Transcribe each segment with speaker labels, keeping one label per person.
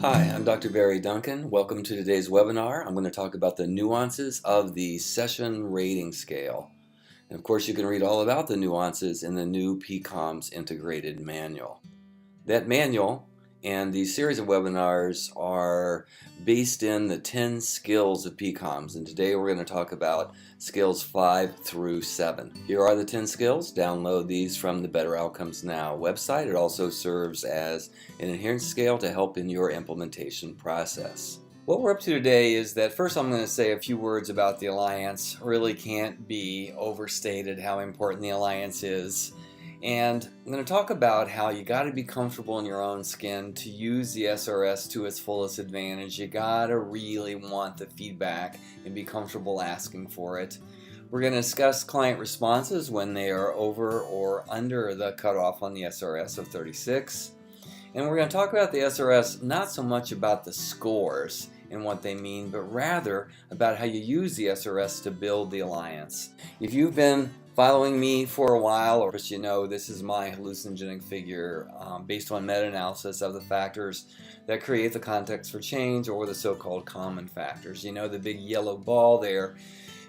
Speaker 1: Hi, I'm Dr. Barry Duncan. Welcome to today's webinar. I'm going to talk about the nuances of the session rating scale. And of course, you can read all about the nuances in the new PCOMS integrated manual. That manual and these series of webinars are based in the 10 skills of PCOMS, and today we're going to talk about skills 5 through 7. Here are the 10 skills. Download these from the Better Outcomes Now website. It also serves as an adherence scale to help in your implementation process. What we're up to today is that first I'm going to say a few words about the Alliance. Really can't be overstated how important the Alliance is. And I'm going to talk about how you got to be comfortable in your own skin to use the SRS to its fullest advantage. You got to really want the feedback and be comfortable asking for it. We're going to discuss client responses when they are over or under the cutoff on the SRS of 36. And we're going to talk about the SRS not so much about the scores and what they mean, but rather about how you use the SRS to build the Alliance. If you've been following me for a while, or as you know, this is my hallucinogenic figure based on meta-analysis of the factors that create the context for change, or the so-called common factors. You know, the big yellow ball there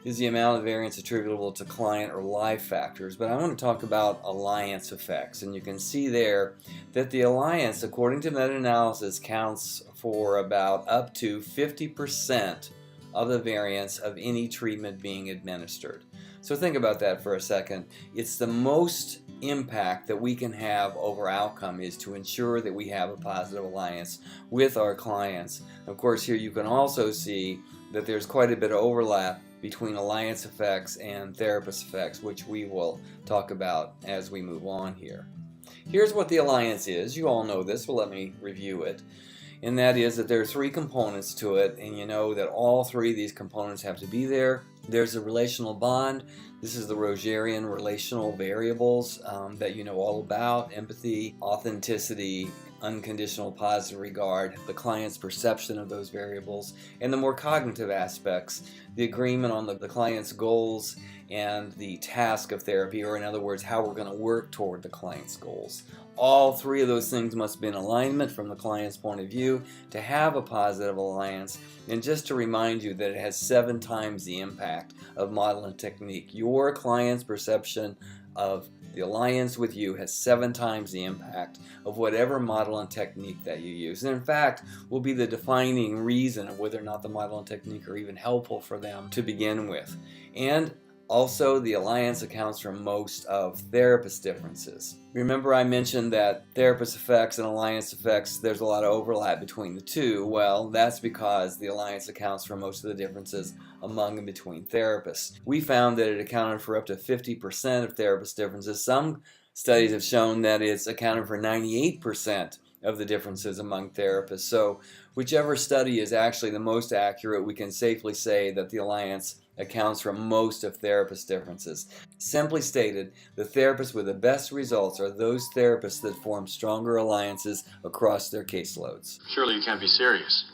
Speaker 1: is the amount of variance attributable to client or life factors, but I want to talk about alliance effects. And you can see there that the alliance, according to meta-analysis, counts for about up to 50% of the variance of any treatment being administered. So think about that for a second. It's the most impact that we can have over outcome is to ensure that we have a positive alliance with our clients. Of course, here you can also see that there's quite a bit of overlap between alliance effects and therapist effects, which we will talk about as we move on here. Here's what the alliance is. You all know this, but let me review it. And that is that there are three components to it, and you know that all three of these components have to be there. There's a relational bond. This is the Rogerian relational variables that you know all about: empathy, authenticity, unconditional positive regard, the client's perception of those variables, and the more cognitive aspects, the agreement on the client's goals and the task of therapy, or in other words, how we're going to work toward the client's goals. All three of those things must be in alignment from the client's point of view to have a positive alliance. And just to remind you that it has 7 times the impact of model and technique. Your client's perception of the alliance with you has 7 times the impact of whatever model and technique that you use. And in fact, will be the defining reason of whether or not the model and technique are even helpful for them to begin with. And also, the alliance accounts for most of therapist differences. Remember I mentioned that therapist effects and alliance effects, there's a lot of overlap between the two. Well, that's because the alliance accounts for most of the differences among and between therapists. We found that it accounted for up to 50% of therapist differences. Some studies have shown that it's accounted for 98% of the differences among therapists. So whichever study is actually the most accurate, we can safely say that the alliance accounts for most of therapist differences. Simply stated, the therapists with the best results are those therapists that form stronger alliances across their caseloads.
Speaker 2: Surely you can't be serious.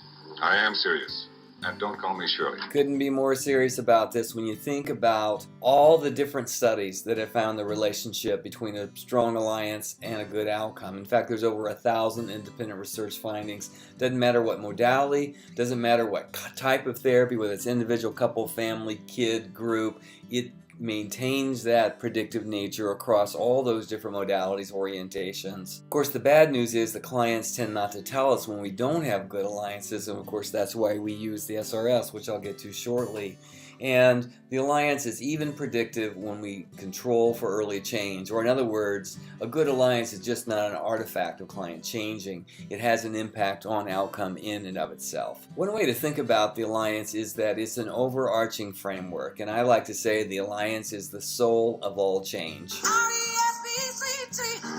Speaker 3: I am serious. And don't call me Shirley.
Speaker 1: Couldn't be more serious about this when you think about all the different studies that have found the relationship between a strong alliance and a good outcome. In fact, there's over 1,000 independent research findings. Doesn't matter what modality, doesn't matter what type of therapy, whether it's individual, couple, family, kid, group, it maintains that predictive nature across all those different modalities, orientations. Of course, the bad news is the clients tend not to tell us when we don't have good alliances, and of course that's why we use the SRS, which I'll get to shortly. And the alliance is even predictive when we control for early change, or in other words, a good alliance is just not an artifact of client changing. It has an impact on outcome in and of itself. One way to think about the alliance is that it's an overarching framework, and I like to say the alliance is the soul of all change.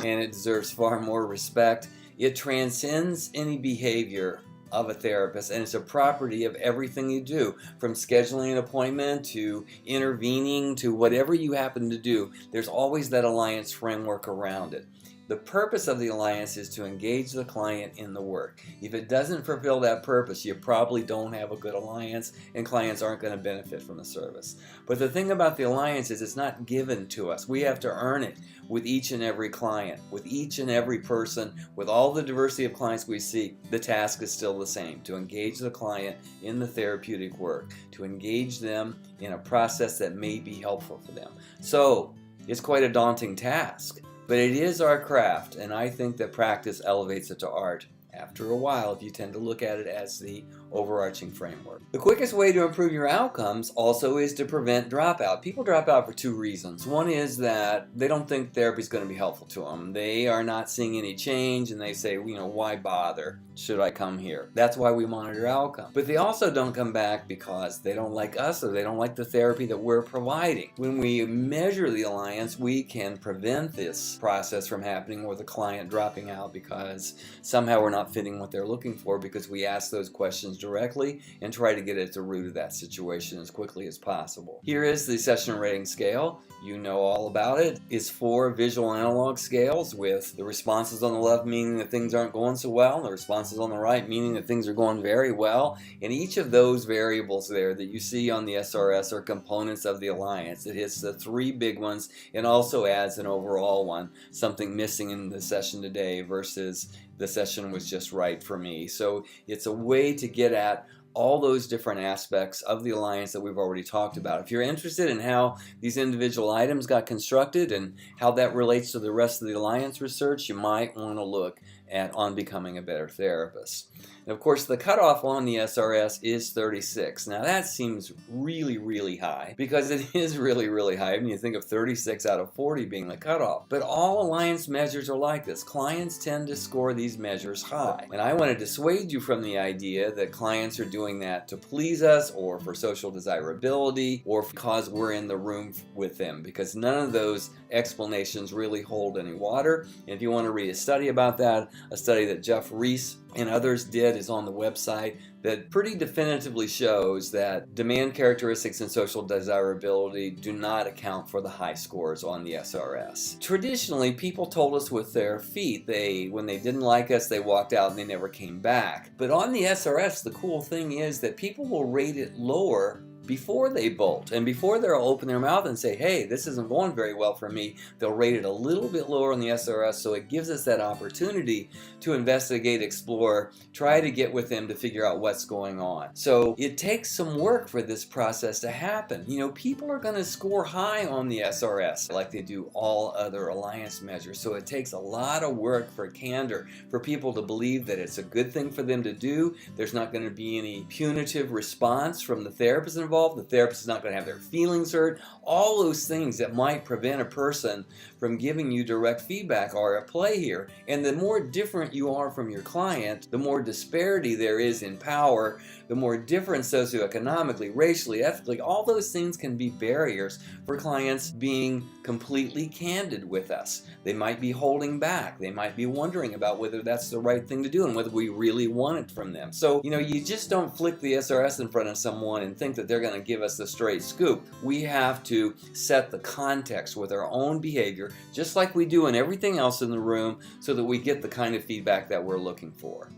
Speaker 1: And it deserves far more respect. It transcends any behavior of a therapist, and it's a property of everything you do, from scheduling an appointment to intervening to whatever you happen to do. There's always that alliance framework around it. The purpose of the alliance is to engage the client in the work. If it doesn't fulfill that purpose, you probably don't have a good alliance, and clients aren't going to benefit from the service. But the thing about the alliance is it's not given to us. We have to earn it with each and every client, with each and every person, with all the diversity of clients we see. The task is still the same: to engage the client in the therapeutic work, to engage them in a process that may be helpful for them. So it's quite a daunting task. But it is our craft, and I think that practice elevates it to art after a while if you tend to look at it as the overarching framework. The quickest way to improve your outcomes also is to prevent dropout. People drop out for two reasons. One is that they don't think therapy is going to be helpful to them. They are not seeing any change, and they say, why bother? Should I come here? That's why we monitor outcome. But they also don't come back because they don't like us or they don't like the therapy that we're providing. When we measure the alliance, we can prevent this process from happening, or the client dropping out because somehow we're not fitting what they're looking for, because we ask those questions directly and try to get at the root of that situation as quickly as possible. Here is the session rating scale. You know all about it. It's 4 visual analog scales, with the responses on the left meaning that things aren't going so well, and the responses on the right meaning that things are going very well. And each of those variables there that you see on the SRS are components of the alliance. It hits the 3 big ones and also adds an overall one, something missing in the session today versus the session was just right for me. So it's a way to get at all those different aspects of the alliance that we've already talked about. If you're interested in how these individual items got constructed and how that relates to the rest of the alliance research, you might want to look at On Becoming a Better Therapist. And of course, the cutoff on the SRS is 36. Now that seems really, really high, because it is really, really high. I mean, you think of 36 out of 40 being the cutoff. But all alliance measures are like this. Clients tend to score these measures high. And I want to dissuade you from the idea that clients are doing that to please us, or for social desirability, or because we're in the room with them, because none of those explanations really hold any water. And if you want to read a study about that, a study that Jeff Reese and others did is on the website, that pretty definitively shows that demand characteristics and social desirability do not account for the high scores on the SRS. Traditionally, people told us with their feet. When they didn't like us, they walked out and they never came back. But on the SRS, the cool thing is that people will rate it lower before they bolt, and before they'll open their mouth and say, hey, this isn't going very well for me, they'll rate it a little bit lower on the SRS, so it gives us that opportunity to investigate, explore, try to get with them to figure out what's going on. So it takes some work for this process to happen. People are going to score high on the SRS like they do all other alliance measures, so it takes a lot of work for candor, for people to believe that it's a good thing for them to do. There's not going to be any punitive response from the therapist involved. The therapist is not going to have their feelings hurt. All those things that might prevent a person from giving you direct feedback are at play here. And the more different you are from your client, the more disparity there is in power, the more different socioeconomically, racially, ethically, all those things can be barriers for clients being completely candid with us. They might be holding back. They might be wondering about whether that's the right thing to do and whether we really want it from them. So, you just don't flick the SRS in front of someone and think that they're going to give us the straight scoop. We have to set the context with our own behavior, just like we do in everything else in the room, so that we get the kind of feedback that we're looking for.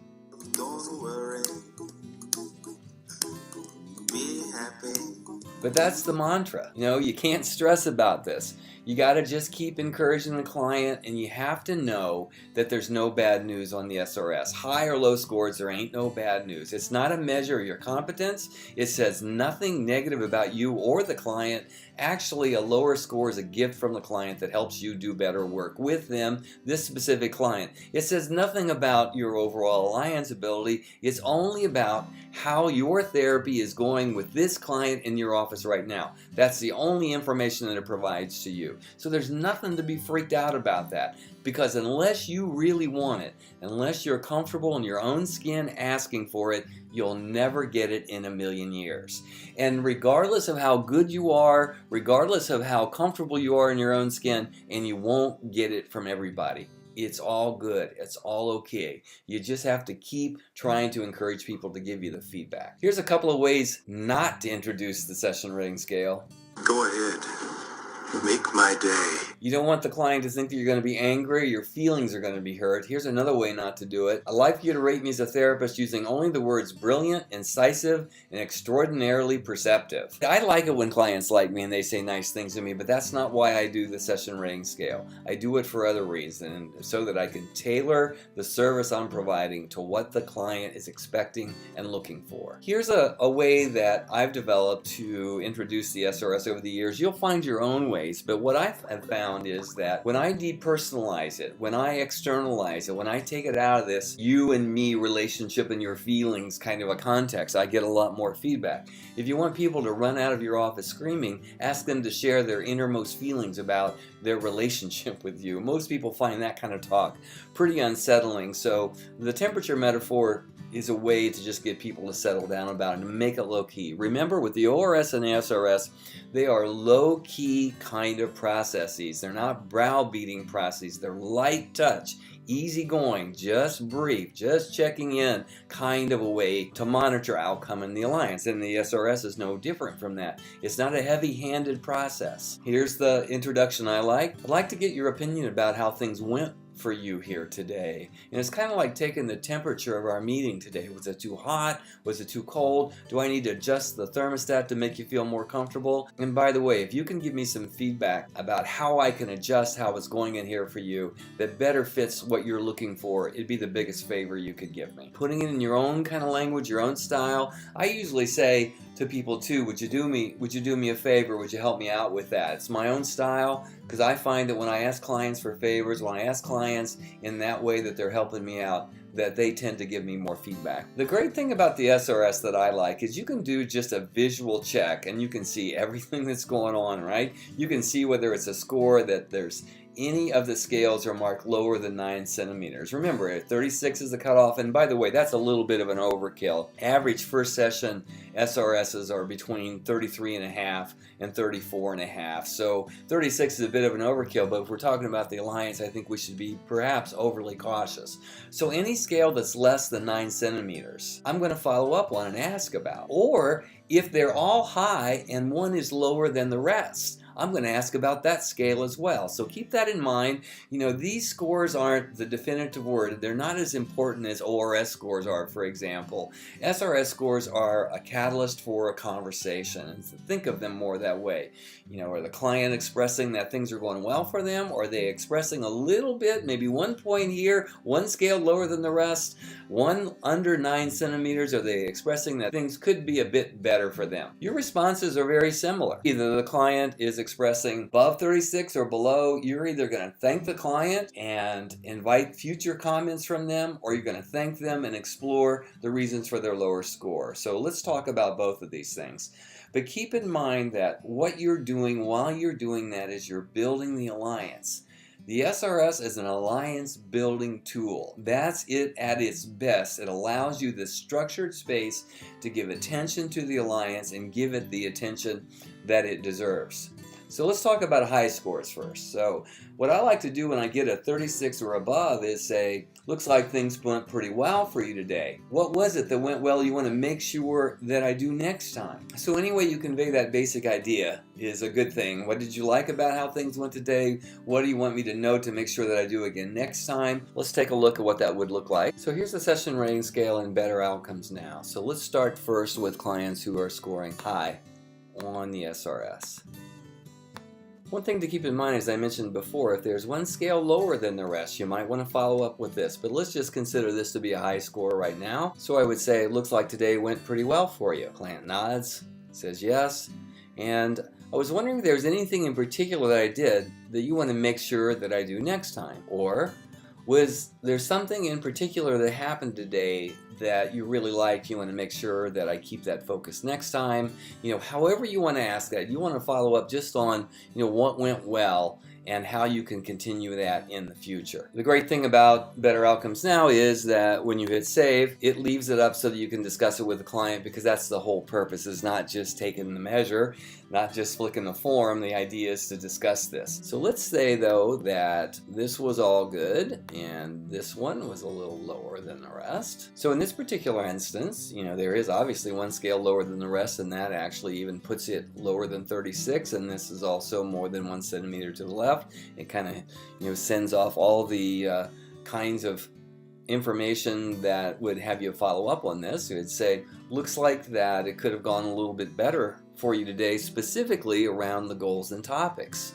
Speaker 2: Don't worry, be happy.
Speaker 1: But that's the mantra. You can't stress about this. You got to just keep encouraging the client, and you have to know that there's no bad news on the SRS. High or low scores, there ain't no bad news. It's not a measure of your competence. It says nothing negative about you or the client. Actually, a lower score is a gift from the client that helps you do better work with them, this specific client. It says nothing about your overall alliance ability. It's only about how your therapy is going with this client in your office right now. That's the only information that it provides to you. So there's nothing to be freaked out about that, because unless you really want it, unless you're comfortable in your own skin asking for it, you'll never get it in a million years. And regardless of how good you are, regardless of how comfortable you are in your own skin, and you won't get it from everybody. It's all good. It's all okay. You just have to keep trying to encourage people to give you the feedback. Here's a couple of ways not to introduce the session rating scale.
Speaker 2: Go ahead. Make my day.
Speaker 1: You don't want the client to think that you're going to be angry, your feelings are going to be hurt. Here's another way not to do it. I'd like you to rate me as a therapist using only the words brilliant, incisive, and extraordinarily perceptive. I like it when clients like me and they say nice things to me, but that's not why I do the session rating scale. I do it for other reasons, so that I can tailor the service I'm providing to what the client is expecting and looking for. Here's a way that I've developed to introduce the SRS over the years. You'll find your own ways, but what I have found is that when I depersonalize it, when I externalize it, when I take it out of this you and me relationship and your feelings kind of a context, I get a lot more feedback. If you want people to run out of your office screaming, ask them to share their innermost feelings about their relationship with you. Most people find that kind of talk pretty unsettling, so the temperature metaphor is a way to just get people to settle down about it and make it low-key. Remember, with the ORS and the SRS, they are low-key kind of processes. They're not browbeating processes. They're light touch, easygoing, just brief, just checking in kind of a way to monitor outcome in the alliance. And the SRS is no different from that. It's not a heavy-handed process. Here's the introduction I like. I'd like to get your opinion about how things went for you here today. And it's kind of like taking the temperature of our meeting today. Was it too hot? Was it too cold? Do I need to adjust the thermostat to make you feel more comfortable? And by the way, if you can give me some feedback about how I can adjust how it's going in here for you that better fits what you're looking for, it'd be the biggest favor you could give me. Putting it in your own kind of language, your own style. I usually say to people too, would you do me a favor? Would you help me out with that? It's my own style, because I find that when I ask clients for favors, when I ask clients in that way that they're helping me out, that they tend to give me more feedback. The great thing about the SRS that I like is you can do just a visual check and you can see everything that's going on, right? You can see whether it's a score that there's any of the scales are marked lower than 9 centimeters. Remember, 36 is the cutoff, and by the way, that's a little bit of an overkill. Average first session SRSs are between 33.5 and 34.5, so 36 is a bit of an overkill, but if we're talking about the Alliance, I think we should be perhaps overly cautious. So any scale that's less than 9 centimeters, I'm going to follow up on and ask about. Or if they're all high and one is lower than the rest, I'm going to ask about that scale as well. So keep that in mind. You know, these scores aren't the definitive word. They're not as important as ORS scores are, for example. SRS scores are a catalyst for a conversation. And think of them more that way. You know, are the client expressing that things are going well for them? Or are they expressing a little bit, maybe 1 point here, one scale lower than the rest, one under 9 centimeters? Are they expressing that things could be a bit better for them? Your responses are very similar. Either the client is expressing above 36 or below, you're either going to thank the client and invite future comments from them, or you're going to thank them and explore the reasons for their lower score. So let's talk about both of these things. But keep in mind that what you're doing while you're doing that is you're building the alliance. The SRS is an alliance building tool. That's it at its best. It allows you the structured space to give attention to the alliance and give it the attention that it deserves. So let's talk about high scores first. So what I like to do when I get a 36 or above is say, looks like things went pretty well for you today. What was it that went well you want to make sure that I do next time? So any way you convey that basic idea is a good thing. What did you like about how things went today? What do you want me to know to make sure that I do again next time? Let's take a look at what that would look like. So here's the session rating scale and better outcomes now. So let's start first with clients who are scoring high on the SRS. One thing to keep in mind, as I mentioned before, if there's one scale lower than the rest, you might want to follow up with this. But let's just consider this to be a high score right now. So I would say, it looks like today went pretty well for you. Client nods, says yes. And I was wondering if there's anything in particular that I did that you want to make sure that I do next time. Or was there something in particular that happened today that you really liked, you want to make sure that I keep that focus next time? You know, however you want to ask that, you want to follow up just on, you know, what went well and how you can continue that in the future. The great thing about Better Outcomes Now is that when you hit save, it leaves it up so that you can discuss it with the client, because that's the whole purpose, is not just taking the measure. not just flicking the form. The idea is to discuss this. So let's say though that this was all good and this one was a little lower than the rest. So in this particular instance, there is obviously one scale lower than the rest, and that actually even puts it lower than 36, and this is also more than 1 centimeter to the left. It kind of sends off all the kinds of information that would have you follow up on this. It would say, looks like that it could have gone a little bit better for you today, specifically around the goals and topics.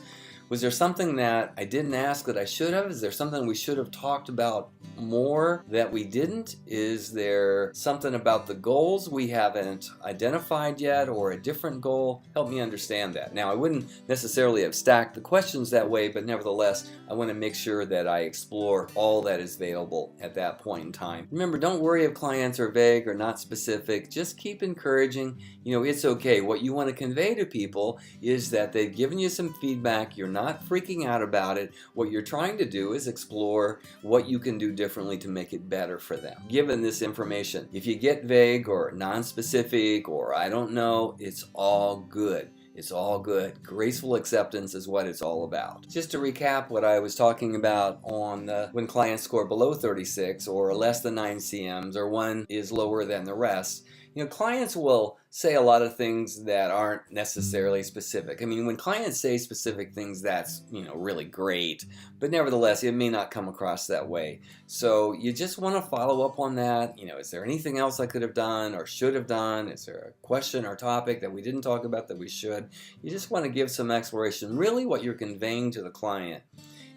Speaker 1: Was there something that I didn't ask that I should have? Is there something we should have talked about more that we didn't? Is there something about the goals we haven't identified yet, or a different goal? Help me understand that. Now, I wouldn't necessarily have stacked the questions that way, but nevertheless, I want to make sure that I explore all that is available at that point in time. Remember, don't worry if clients are vague or not specific. Just keep encouraging. It's okay. What you want to convey to people is that they've given you some feedback. You're not freaking out about it. What you're trying to do is explore what you can do differently to make it better for them, given this information. If you get vague or non-specific or I don't know, it's all good. It's all good. Graceful acceptance is what it's all about. Just to recap what I was talking about on when clients score below 36 or less than 9 CMs, or one is lower than the rest, clients will say a lot of things that aren't necessarily specific. I mean, when clients say specific things, that's, really great, but nevertheless, it may not come across that way. So you just want to follow up on that. Is there anything else I could have done or should have done? Is there a question or topic that we didn't talk about that we should? You just want to give some exploration. Really, what you're conveying to the client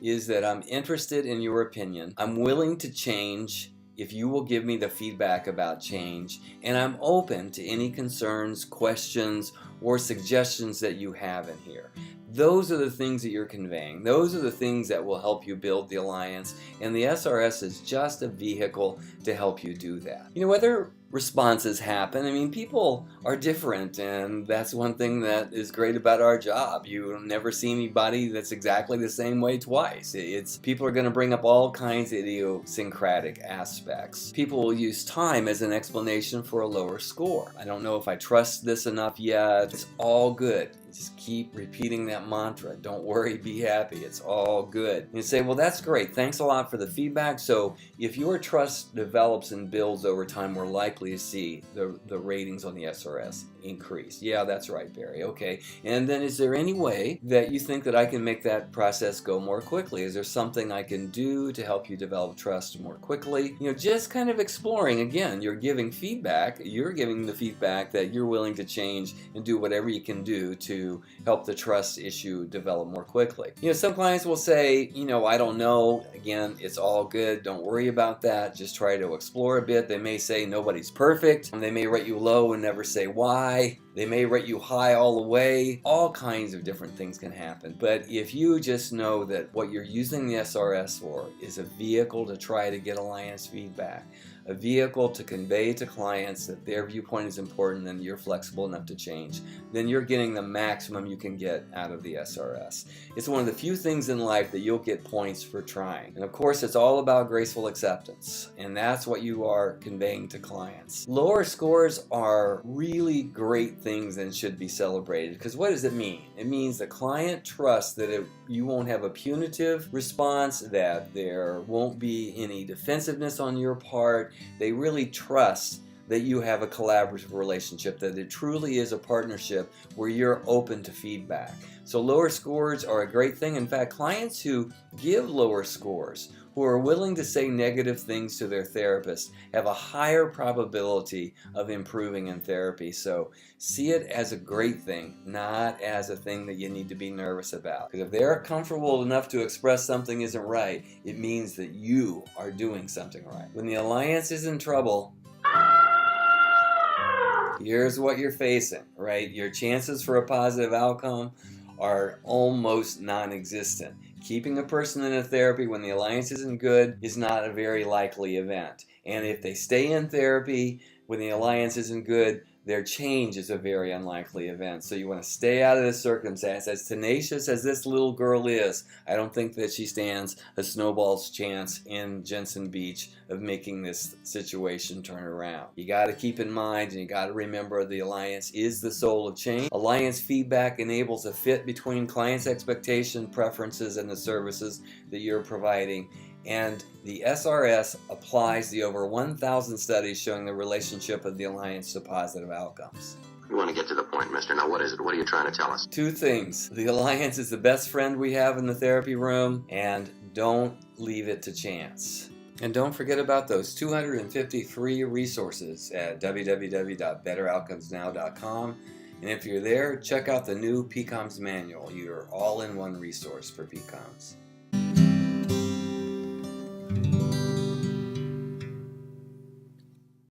Speaker 1: is that I'm interested in your opinion. I'm willing to change if you will give me the feedback about change, and I'm open to any concerns, questions, or suggestions that you have in here. Those are the things that you're conveying. Those are the things that will help you build the alliance, and the SRS is just a vehicle to help you do that. Whether responses happen, I mean, people are different, and that's one thing that is great about our job. You never see anybody that's exactly the same way twice. People are going to bring up all kinds of idiosyncratic aspects. People will use time as an explanation for a lower score. I don't know if I trust this enough yet. It's all good. Just keep repeating that mantra. Don't worry, be happy. It's all good. And you say, well, that's great. Thanks a lot for the feedback. So if your trust develops and builds over time, we're likely to see the ratings on the SRS increase. Yeah, that's right, Barry. Okay. And then is there any way that you think that I can make that process go more quickly? Is there something I can do to help you develop trust more quickly? Just kind of exploring. Again, you're giving feedback. You're giving the feedback that you're willing to change and do whatever you can do to help the trust issue develop more quickly. Some clients will say, I don't know. Again, it's all good. Don't worry about that. Just try to explore a bit. They may say nobody's perfect. They may rate you low and never say why. They may rate you high all the way. All kinds of different things can happen. But if you just know that what you're using the SRS for is a vehicle to try to get alliance feedback, a vehicle to convey to clients that their viewpoint is important and you're flexible enough to change, then you're getting the maximum you can get out of the SRS. It's one of the few things in life that you'll get points for trying. And of course, it's all about graceful acceptance, and that's what you are conveying to clients. Lower scores are really great things and should be celebrated, because what does it mean? It means the client trusts that you won't have a punitive response, that there won't be any defensiveness on your part. They really trust that you have a collaborative relationship, that it truly is a partnership where you're open to feedback. So lower scores are a great thing. In fact, clients who give lower scores, who are willing to say negative things to their therapist, have a higher probability of improving in therapy. So see it as a great thing, not as a thing that you need to be nervous about. Because if they're comfortable enough to express something isn't right, it means that you are doing something right. When the alliance is in trouble, here's what you're facing, right? Your chances for a positive outcome are almost non-existent. Keeping a person in a therapy when the alliance isn't good is not a very likely event. And if they stay in therapy when the alliance isn't good, their change is a very unlikely event. So you want to stay out of this circumstance. As tenacious as this little girl is, I don't think that she stands a snowball's chance in Jensen Beach of making this situation turn around. You got to keep in mind, and you got to remember, the Alliance is the soul of change. Alliance feedback enables a fit between clients' expectation, preferences, and the services that you're providing. And the SRS applies the over 1,000 studies showing the relationship of the Alliance to positive outcomes.
Speaker 4: You want to get to the point, mister. Now what is it? What are you trying to tell us?
Speaker 1: Two things. The Alliance is the best friend we have in the therapy room, and don't leave it to chance. And don't forget about those 250 free resources at www.betteroutcomesnow.com. And if you're there, check out the new PCOMS manual, your all-in-one resource for PCOMS.